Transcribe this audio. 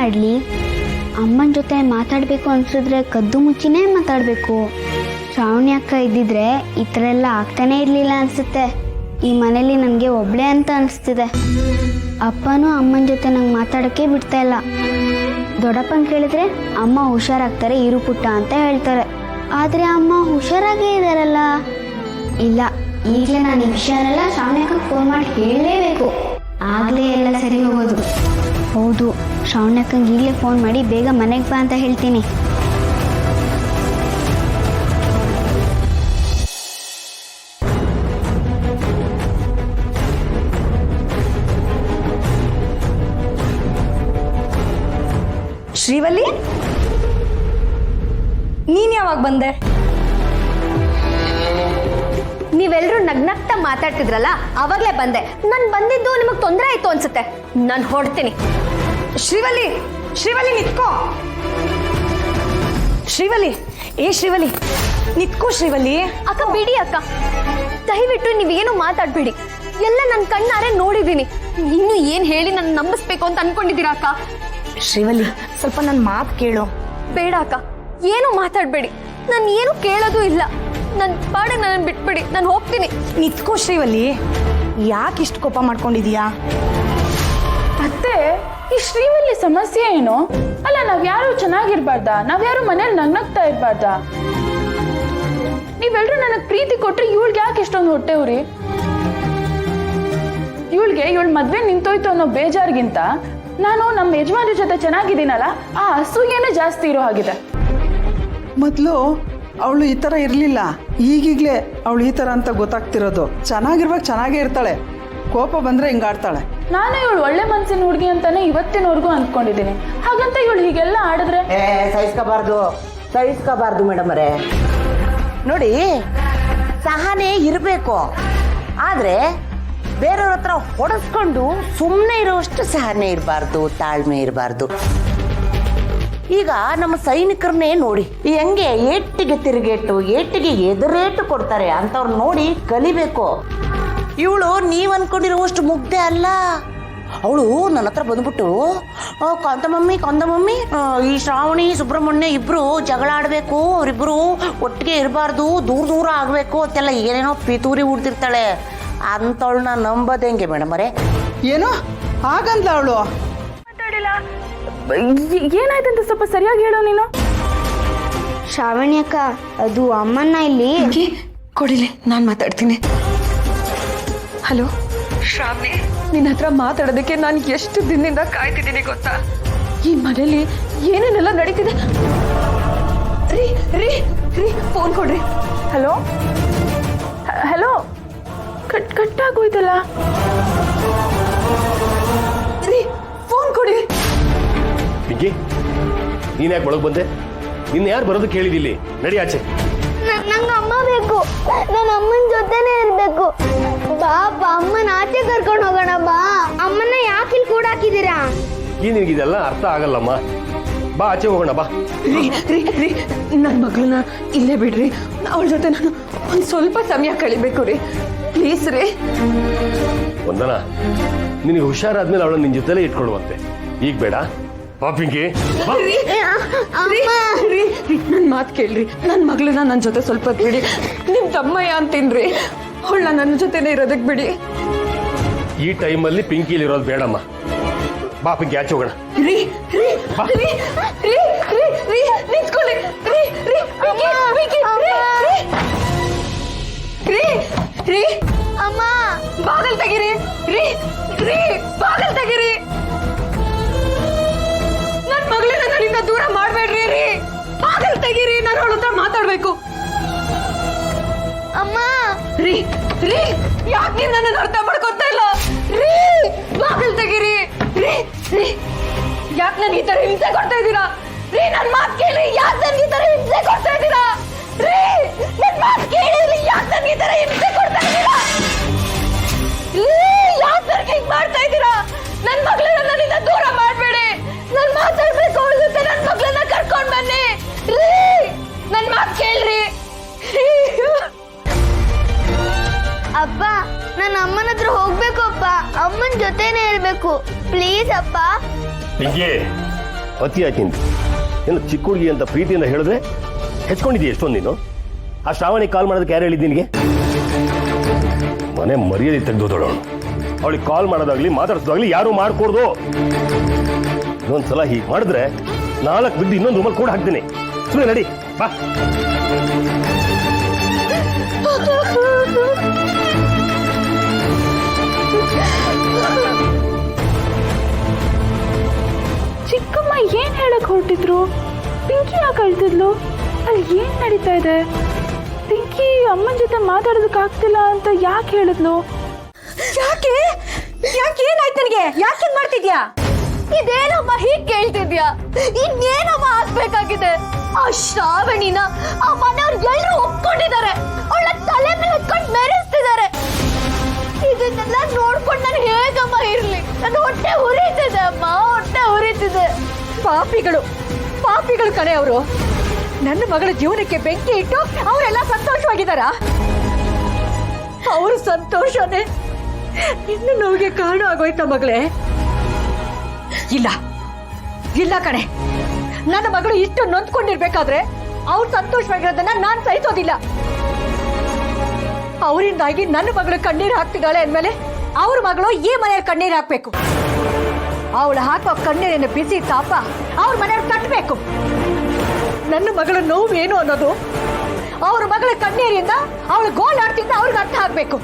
ಮಾಡಲಿ? ಅಮ್ಮನ ಜೊತೆ ಮಾತಾಡಬೇಕು ಅನ್ಸಿದ್ರೆ ಕದ್ದು ಮುಚ್ಚಿನೇ ಮಾತಾಡಬೇಕು. ಶ್ರಾವಣಿ ಅಕ್ಕ ಇದ್ದಿದ್ರೆ ಈ ಥರ ಎಲ್ಲ ಆಗ್ತಾನೇ ಇರಲಿಲ್ಲ ಅನಿಸುತ್ತೆ. ಈ ಮನೇಲಿ ನನಗೆ ಒಬ್ಬಳೇ ಅಂತ ಅನಿಸ್ತಿದೆ. ಅಪ್ಪನೂ ಅಮ್ಮನ ಜೊತೆ ನಂಗೆ ಮಾತಾಡೋಕ್ಕೆ ಬಿಡ್ತಾ ಇಲ್ಲ. ದೊಡ್ಡಪ್ಪನ ಕೇಳಿದ್ರೆ ಅಮ್ಮ ಹುಷಾರಾಗ್ತಾರೆ ಇರು ಪುಟ್ಟ ಅಂತ ಹೇಳ್ತಾರೆ. ಆದರೆ ಅಮ್ಮ ಹುಷಾರಾಗೇ ಇದ್ದಾರಲ್ಲ. ಇಲ್ಲ, ಈಗಲೇ ನಾನು ಈ ವಿಷಯನೆಲ್ಲ ಶ್ರಾವಣಿ ಅಕ್ಕ ಫೋನ್ ಮಾಡಿ ಹೇಳಲೇಬೇಕು. ಆಗಲೇ ಎಲ್ಲ ಸರಿ ಹೋಗೋದು. ಹೌದು, ಶ್ರಾವಣಿ ಅಕ್ಕಂಗೆ ಈಗಲೇ ಫೋನ್ ಮಾಡಿ ಬೇಗ ಮನೆಗೆ ಬಾ ಅಂತ ಹೇಳ್ತೀನಿ. ಶ್ರೀವಲ್ಲಿ, ನೀನ್ ಯಾವಾಗ ಬಂದೆ? ನೀವೆಲ್ಲರೂ ನಗ್ನಗ್ತಾ ಮಾತಾಡ್ತಿದ್ರಲ್ಲ, ಅವಾಗಲೇ ಬಂದೆ. ನಾನು ಬಂದಿದ್ದು ನಿಮಗೆ ತೊಂದರೆ ಆಯ್ತು ಅನ್ಸುತ್ತೆ. ನಾನು ಹೊಡ್ತೀನಿ. ಶ್ರೀವಲ್ಲಿ, ಶ್ರೀವಲ್ಲಿ ನಿತ್ಕೋ. ಶ್ರೀವಲ್ಲಿ, ಶ್ರೀವಲ್ಲಿ ನಿತ್ಕೋ. ಶ್ರೀವಲ್ಲಿ ಅಕ್ಕ ಬಿಡಿ ಅಕ್ಕ, ದಯವಿಟ್ಟು ನೀವೇನು ಮಾತಾಡ್ಬೇಡಿ. ಎಲ್ಲ ನನ್ನ ಕಣ್ಣಾರೆ ನೋಡಿದ್ದೀನಿ. ಇನ್ನು ಏನ್ ಹೇಳಿ ನನ್ನ ನಂಬಿಸ್ಬೇಕು ಅಂತ ಅನ್ಕೊಂಡಿದ್ದೀರಾ ಅಕ್ಕ? ಶ್ರೀವಲ್ಲಿ, ಸ್ವಲ್ಪ ನನ್ನ ಮಾತು ಕೇಳು. ಬೇಡ ಅಕ್ಕ, ಏನು ಮಾತಾಡ್ಬೇಡಿ. ನಾನು ಏನು ಕೇಳೋದು ಇಲ್ಲ. ನನ್ನ ಪಾಡ ನನ್ನ ಬಿಟ್ಬಿಡಿ, ನಾನು ಹೋಗ್ತೀನಿ. ನಿತ್ಕೋ ಶ್ರೀವಲ್ಲಿ. ಯಾಕೆ ಇಷ್ಟು ಕೋಪ ಮಾಡ್ಕೊಂಡಿದೀಯಾ? ಅತ್ತೆ, ಈ ಶ್ರೀವಲ್ಲಿ ಸಮಸ್ಯೆ ಏನು? ಅಲ್ಲ, ನಾವ್ಯಾರು ಚೆನ್ನಾಗಿರ್ಬಾರ್ದಾ? ನಾವ್ಯಾರು ಮನೇಲಿ ನಗ್ನಗ್ತಾ ಇರ್ಬಾರ್ದಾ? ನೀವೆಲ್ರೂ ನನಗ್ ಪ್ರೀತಿ ಕೊಟ್ರೆ ಇವಳಿಗೆ ಯಾಕೆ ಇಷ್ಟೊಂದು ಹೊಟ್ಟೆ ಉರಿ? ಇವಳ ಮದ್ವೆ ನಿಂತೋಯ್ತು ಅನ್ನೋ ಬೇಜಾರ್ಗಿಂತ ನಾನು ನಮ್ಮ ಯಜಮಾನ್ರ ಜೊತೆ ಚೆನ್ನಾಗಿದ್ದೀನಲ್ಲ, ಆ ಅಸೂಯೆನೇ ಜಾಸ್ತಿ ಇರೋ ಹಾಗಿದೆ. ಮೊದಲು ಅವಳು ಈ ಥರ ಇರಲಿಲ್ಲ. ಈಗೀಗಲೇ ಅವಳು ಈ ಥರ ಅಂತ ಗೊತ್ತಾಗ್ತಿರೋದು. ಚೆನ್ನಾಗಿರ್ಬೇಕು, ಚೆನ್ನಾಗೇ ಇರ್ತಾಳೆ. ಕೋಪ ಬಂದರೆ ಹಿಂಗಾಡ್ತಾಳೆ. ನಾನು ಇವಳು ಒಳ್ಳೆ ಮನ್ಸಿನ ಹುಡುಗಿ ಅಂತಾನೆ ಇವತ್ತಿನವರೆಗೂ ಅಂದ್ಕೊಂಡಿದ್ದೀನಿ. ಹಾಗಂತ ಇವಳು ಹೀಗೆಲ್ಲ ಆಡಿದ್ರೆ ಸಹಿಸ್ಕೋಬಾರ್ದು ಮೇಡಮ್ ಅವರೇ. ನೋಡಿ, ಸಹನೆ ಇರಬೇಕು, ಆದರೆ ಬೇರೆಯವ್ರ ಹತ್ರ ಹೊಡೆಸ್ಕೊಂಡು ಸುಮ್ಮನೆ ಇರೋಷ್ಟು ಸಹನೆ ಇರಬಾರ್ದು, ತಾಳ್ಮೆ ಇರಬಾರ್ದು. ಈಗ ನಮ್ಮ ಸೈನಿಕರನ್ನೇ ನೋಡಿ, ಹೆಂಗೆ ಏಟಿಗೆ ತಿರುಗೇಟು, ಏಟಿಗೆ ಎದುರೇಟು ಕೊಡ್ತಾರೆ ಅಂತವ್ರು ನೋಡಿ ಕಲಿಬೇಕು. ಇವಳು ನೀವು ಅನ್ಕೊಂಡಿರುವಷ್ಟು ಮುಗ್ಧೆ ಅಲ್ಲ. ಅವಳು ನನ್ನ ಹತ್ರ ಬಂದ್ಬಿಟ್ಟು ಕಂದ ಮಮ್ಮಿ ಈ ಶ್ರಾವಣಿ ಸುಬ್ರಹ್ಮಣ್ಯ ಇಬ್ರು ಜಗಳ ಆಡಬೇಕು, ಅವರಿಬ್ರು ಒಟ್ಟಿಗೆ ಇರಬಾರ್ದು, ದೂರ ಆಗಬೇಕು ಅಂತೆಲ್ಲ ಏನೇನೋ ಪಿತೂರಿ ಹುಡ್ತಿರ್ತಾಳೆ. ಅಂಥವಳನ್ನ ನಂಬೋದು ಹೆಂಗೆ ಮೇಡಮ್ ಅವರೇ? ಏನೋ ಹಾಗಂದ್ಲ ಅವಳು. ಏನಾಯ್ತಂತ ಸ್ವಲ್ಪ ಸರಿಯಾಗಿ ಹೇಳೋ ನೀನು. ಶ್ರಾವಣಿ ಅಕ್ಕ, ಅದು ಅಮ್ಮನ್ನ ಇಲ್ಲಿ ಕೊಡಿಲಿ, ನಾನು ಮಾತಾಡ್ತೀನಿ. ಹಲೋ ಶ್ರಾವಣಿ, ನಿನ್ನ ಹತ್ರ ಮಾತಾಡೋದಕ್ಕೆ ನಾನು ಎಷ್ಟು ದಿನದಿಂದ ಕಾಯ್ತಿದ್ದೀನಿ ಗೊತ್ತಾ? ಈ ಮನೇಲಿ ಏನೇನೆಲ್ಲ ನಡೀತಿದೆ. ರೀ ರೀ ರೀ ಫೋನ್ ಕೊಡ್ರಿ. ಹಲೋ ಹಲೋ, ಕಟ್ಟಾಗೋಯ್ತಲ್ಲ. ರೀ ಫೋನ್ ಕೊಡಿ. ಪಿಂಕಿ, ನೀನ್ ಯಾಕೆ ಒಳಗೆ ಬಂದೆ? ನಿನ್ನ ಯಾರು ಬರೋದಕ್ಕೆ ಹೇಳಿದಿಲ್ಲಿ? ನಡಿ ಆಚೆ. ನಂಗೆ ಅಮ್ಮ ಬೇಕು. ನನ್ನ ಅಮ್ಮನ ಜೊತೆನೇ ಇರ್ಬೇಕು. ಬಾಪ, ಅಮ್ಮನ ಆಚೆ ಕರ್ಕೊಂಡು ಹೋಗೋಣ ಬಾ. ಅಮ್ಮನ ಯಾಕೆ ಇಲ್ಲಿ ಕೂಡ ಹಾಕಿದ್ದೀರಾ? ಈ ನಿನಗಿದೆಲ್ಲ ಅರ್ಥ ಆಗಲ್ಲಮ್ಮ. ಬಾ ಆಚೆ ಹೋಗೋಣ ಬಾ. ರೀ ರೀ ರೀ ನನ್ನ ಮಗಳನ್ನ ಇಲ್ಲೇ ಬಿಡ್ರಿ. ಅವಳ ಜೊತೆ ನಾನು ಒಂದು ಸ್ವಲ್ಪ ಸಮಯ ಕಳಿಬೇಕು ರೀ, ಪ್ಲೀಸ್ ರೀ. ವಂದನ, ನಿನಗೆ ಹುಷಾರಾದ್ಮೇಲೆ ಅವಳನ್ನ ನಿನ್ ಜೊತೆಲೇ ಇಟ್ಕೊಳ್ಳುವಂತೆ. ಈಗ ಬೇಡ. ಬಾ ಪಿಂಕಿ, ಬಾ. ನನ್ನ ಮಾತು ಕೇಳ್ರಿ. ನನ್ನ ಮಗಳನ್ನ ನನ್ನ ಜೊತೆ ಸ್ವಲ್ಪ ಬಿಡಿ. ನಿಮ್ ತಮ್ಮಯ್ಯ ಅಂತೀನ್ರಿ, ಅವಳ ನನ್ನ ಜೊತೆನೇ ಇರೋದಕ್ಕೆ ಬಿಡಿ. ಈ ಟೈಮಲ್ಲಿ ಪಿಂಕಿಲಿ ಇರೋದು ಬೇಡಮ್ಮ. ಬಾ ಪಿಂಕಿ, ಆಚೆ ಹೋಗೋಣ. ರೀ ರೀ ರೀ ರೀ ರೀ ರೀ ನಿಂತ್ಕೊಳ್ಳಿ. ರೀ ರೀ ರೀ ರೀ ಅಮ್ಮ, ಬಾಗಲ್ ತೆಗಿರಿ. ರೀ ರೀ ಬಾಗಲ್ ತೆಗಿರಿ. ನನ್ನ ಮಗಳನ್ನ ನನ್ನಿಂದ ದೂರ ಮಾಡ್ಬೇಡ್ರಿ. ರೀ ಬಾಗಲ್ ತೆಗಿರಿ, ನಾನು ಅವಳ ಹತ್ರ ಮಾತಾಡ್ಬೇಕು. ಅಮ್ಮ. ರೀ ರೀ ಯಾಕೆ ನೀವು ನನ್ನನ್ನು ಅರ್ಥ ಮಾಡ್ಕೊತಾ ಇಲ್ಲ? ರೀ ಬಾಗಲ್ ತೆಗಿರಿ. ರೀ ರೀ ಯಾಕೆ ನನ್ಗೆ ಈ ತರ ಹಿಂಸೆ ಕೊಡ್ತಾ ಇದ್ದೀರಾ? ರೀ ನನ್ನ ಮಾತು ಕೇಳಿ, ಯಾಕೆ ನನ್ಗೆ ಈ ತರ ಹಿಂಸೆ ಕೊಡ್ತಾ ಇದ್ದೀರಾ? ರೀ ನನ್ನ ಮಾತು ಕೇಳಿ, ಯಾಕೆ ನನ್ಗೆ ಈ ತರ ಹಿಂಸೆ ಕೊಡ್ತಾ ಇದ್ದೀರಾ? ಯಾಕೆ ನನ್ಗೆ ಹಿಂಗ್ ಮಾಡ್ತಾ ಇದ್ದೀರಾ? ನನ್ನ ಮಗಳನ್ನ ನನ್ನಿಂದ ದೂರ ಮಾಡ್ಬೇಡಿ. ನಾನು ಮಾತಾಡ್ಬೇಕು ಅವಳ ಜೊತೆ. ನನ್ನ ಮಗಳನ್ನ ಕರ್ಕೊಂಡ್ ಬನ್ನಿ. ರೀ ನನ್ನ ಮಾತು ಕೇಳ್ರಿ. ಅಪ್ಪ, ನನ್ನ ಅಮ್ಮನ ಹತ್ರ ಹೋಗ್ಬೇಕು ಅಪ್ಪ. ಅಮ್ಮನ ಜೊತೆನೇ ಇರ್ಬೇಕು, ಪ್ಲೀಸ್ ಅಪ್ಪ. ಪಿಂಕಿ, ಅತಿ ಆಯ್ತು ನಿಂದು. ಏನು ಚಿಕ್ಕ ಹುಡುಗಿ ಅಂತ ಪ್ರೀತಿಯಿಂದ ಹೇಳಿದ್ರೆ ಹೆಚ್ಕೊಂಡಿದ್ದೀಯ ಎಷ್ಟೊಂದು ನೀನು. ಆ ಶ್ರಾವಣಿ ಕಾಲ್ ಮಾಡೋದಕ್ಕೆ ಯಾರು ಹೇಳಿದ್ದು ನಿನಗೆ? ಮನೆ ಮರ್ಯಾದೆ ತೆಗೆದೋದಳು. ಅವಳಿಗೆ ಕಾಲ್ ಮಾಡೋದಾಗ್ಲಿ ಮಾತಾಡ್ಸೋದಾಗ್ಲಿ ಯಾರು ಮಾಡ್ಕೊಡ್ದು. ಇನ್ನೊಂದ್ಸಲ ಹೀಗೆ ಮಾಡಿದ್ರೆ 4 ಬಿದ್ದು ಇನ್ನೊಂದು ರೂಮಲ್ಲಿ ಕೂಡ ಹಾಕ್ತೀನಿ. ಸುಮ್ಮನೆ ನಡಿ ಬಾ. ಚಿಕ್ಕಮ್ಮ ಏನ್ ಹೇಳಕ್ ಹೊರಟಿದ್ರು? ಪಿಂಕಿ ಯಾಕೆ ಅಳ್ತಿದ್ಲು? ಅಲ್ಲಿ ಏನ್ ನಡೀತಾ ಇದೆ? ಪಿಂಕಿ ಅಮ್ಮನ ಜೊತೆ ಮಾತಾಡೋದಕ್ಕೆ ಆಗ್ತಿಲ್ಲ ಅಂತ ಯಾಕೆ ಹೇಳಿದ್ಲು? ಯಾಕೆ ಯಾಕೆ ಏನಾಯ್ತು ನನಗೆ? ಯಾಕೆ ಹಿಂಗ್ ಮಾಡ್ತಿದ್ಯಾ? ಇದೇನಮ್ಮ ಹೀಗ್ ಕೇಳ್ತಿದ್ಯಾ? ಇನ್ನೇನಮ್ಮ ಆಗ್ಬೇಕಾಗಿದೆ? ಆ ಶ್ರಾವಣಿನ ಆ ಮನೆಯವ್ರು ಎಲ್ಲರೂ ಒಪ್ಕೊಂಡಿದ್ದಾರೆ. ಅವಳ ತಲೆ ಮೇಲೆ ಹೊತ್ಕೊಂಡು ಮೆರೆಸ್ತಿದ್ದಾರೆ. ಇದನ್ನೆಲ್ಲ ನೋಡ್ಕೊಂಡು ನಾನು ಹೇಗಮ್ಮ ಇರ್ಲಿ? ನನ್ನ ಹೊಟ್ಟೆ ಉರಿತಿದೆ ಅಮ್ಮ, ಹೊಟ್ಟೆ ಉರಿತಿದೆ. ಪಾಪಿಗಳು ಕಣೆ ಅವರು. ನನ್ನ ಮಗಳ ಜೀವನಕ್ಕೆ ಬೆಂಕಿ ಇಟ್ಟು ಅವರೆಲ್ಲ ಸಂತೋಷವಾಗಿದ್ದಾರ? ಅವ್ರ ಸಂತೋಷನೇ ಇನ್ನು ನೋವಿಗೆ ಕಾರಣ ಆಗೋಯ್ತ ಮಗಳೇ? ಇಲ್ಲ ಕಣೆ, ನನ್ನ ಮಗಳು ಇಷ್ಟು ನೊಂದ್ಕೊಂಡಿರ್ಬೇಕಾದ್ರೆ ಅವ್ರು ಸಂತೋಷವಾಗಿರೋದನ್ನ ನಾನ್ ಸಹಿಸೋದಿಲ್ಲ. ಅವರಿಂದಾಗಿ ನನ್ನ ಮಗಳು ಕಣ್ಣೀರು ಹಾಕ್ತಿದ್ದಾಳೆ ಅಂದ್ಮೇಲೆ ಅವ್ರ ಮಗಳು ಈ ಮನೆಯಲ್ಲಿ ಕಣ್ಣೀರು ಹಾಕ್ಬೇಕು. ಅವಳು ಹಾಕೋ ಕಣ್ಣೀರಿನ ಬಿಸಿ ತಾಪ ಅವ್ರ ಮನೆಯವ್ರು ಕಟ್ಟಬೇಕು. ನನ್ನ ಮಗಳ ನೋವು ಏನು ಅನ್ನೋದು ಅವ್ರ ಮಗಳ ಕಣ್ಣೀರಿಂದ ಅವಳು ಗೋಳಾಡ್ತಿದ್ದ ಅವ್ರಿಗೆ ಅರ್ಥ ಆಗ್ಬೇಕು.